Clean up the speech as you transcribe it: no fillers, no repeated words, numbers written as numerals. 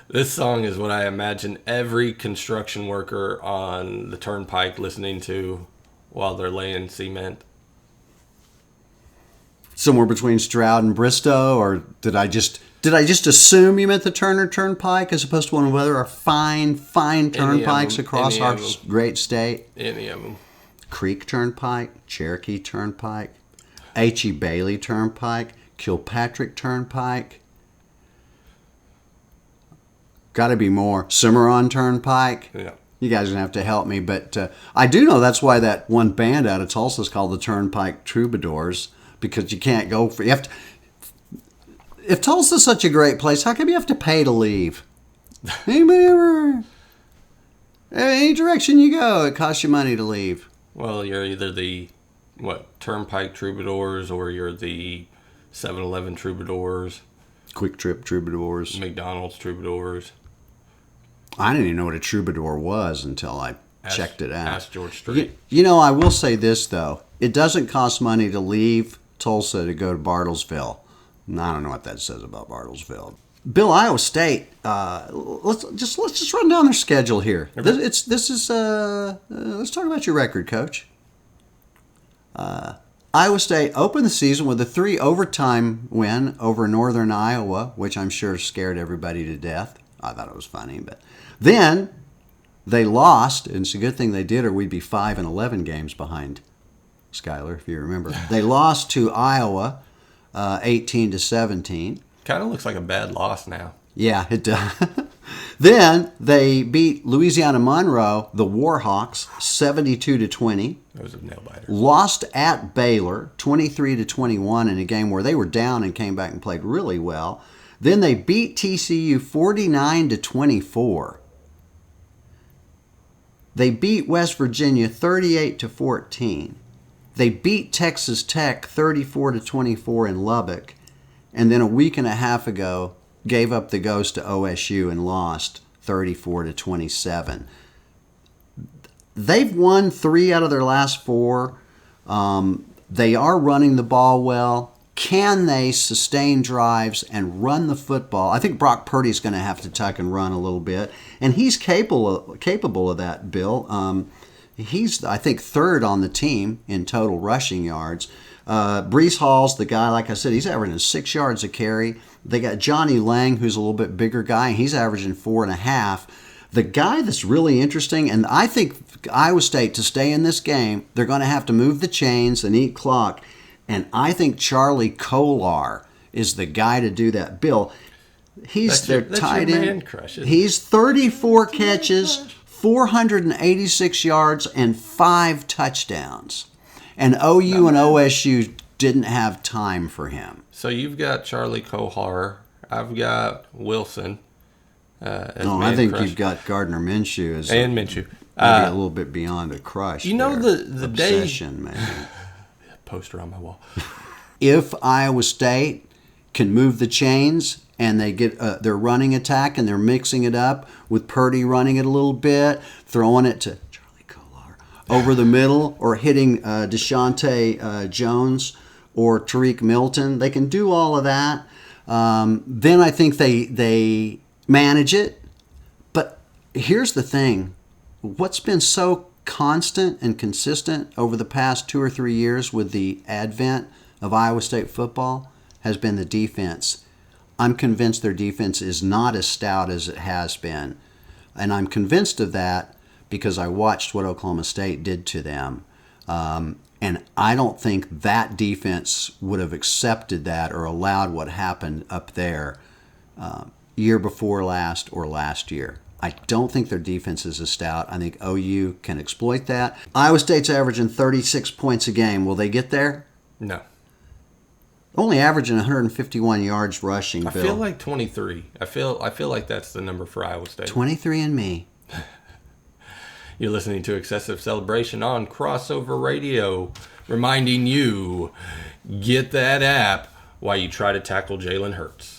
This song is what I imagine every construction worker on the turnpike listening to while they're laying cement. Somewhere between Stroud and Bristow, or did I just assume you meant the Turner Turnpike as opposed to one of the other fine turnpikes across our great state? Any of them. Creek Turnpike, Cherokee Turnpike, H.E. Bailey Turnpike, Kilpatrick Turnpike. Got to be more. Cimarron Turnpike. Yeah. You guys are going to have to help me, but I do know that's why that one band out of Tulsa is called the Turnpike Troubadours, because you can't go for... If Tulsa's such a great place, how come you have to pay to leave? Anybody ever... Any direction you go, it costs you money to leave. Well, you're either the, Turnpike Troubadours, or you're the 7-Eleven Troubadours. Quick Trip Troubadours. McDonald's Troubadours. I didn't even know what a troubadour was until I checked it out. Ask George Strait. I will say this, though. It doesn't cost money to leave Tulsa to go to Bartlesville. I don't know what that says about Bartlesville. Bill, Iowa State. Let's just run down their schedule here. Okay. Let's talk about your record, Coach. Iowa State opened the season with a 3 overtime win over Northern Iowa, which I'm sure scared everybody to death. I thought it was funny, but then they lost, and it's a good thing they did, or we'd be 5-11 games behind Skyler, if you remember. They lost to Iowa, 18-17. Kind of looks like a bad loss now. Yeah, it does. Then they beat Louisiana Monroe, the Warhawks, 72-20. That was a nail biter. Lost at Baylor, 23-21 in a game where they were down and came back and played really well. Then they beat TCU 49-24. They beat West Virginia 38-14. They beat Texas Tech 34-24 in Lubbock. And then a week and a half ago, gave up the ghost to OSU and lost 34-27. They've won 3 out of their last 4. They are running the ball well. Can they sustain drives and run the football? I think Brock Purdy's going to have to tuck and run a little bit, and he's capable of that, Bill. He's, I think, 3rd on the team in total rushing yards. Brees Hall's the guy, like I said, he's averaging 6 yards a carry. They got Johnny Lang, who's a little bit bigger guy, and he's averaging 4.5. The guy that's really interesting, and I think Iowa State, to stay in this game, they're going to have to move the chains and eat clock. And I think Charlie Kolar is the guy to do that. Bill, he's their tight end. He's 34 catches, 486 yards, and 5 touchdowns. And OU and OSU didn't have time for him. So you've got Charlie Kohar. I've got Wilson. I think you've got Gardner Minshew and Minshew. Maybe a little bit beyond a crush. You know, the obsession, maybe. Poster on my wall. If Iowa State can move the chains and they get their running attack and they're mixing it up with Purdy running it a little bit, throwing it to Charlie Kolar over the middle, or hitting Deshaunte Jones or Tariq Milton, they can do all of that. Then I think they manage it. But here's the thing. What's been so constant and consistent over the past 2 or 3 years with the advent of Iowa State football has been the defense. I'm convinced their defense is not as stout as it has been. And I'm convinced of that because I watched what Oklahoma State did to them. And I don't think that defense would have accepted that or allowed what happened up there year before last or last year. I don't think their defense is as stout. I think OU can exploit that. Iowa State's averaging 36 points a game. Will they get there? No. Only averaging 151 yards rushing, Bill. I feel like 23. I feel like that's the number for Iowa State. 23 and me. You're listening to Excessive Celebration on Crossover Radio, reminding you, get that app while you try to tackle Jalen Hurts.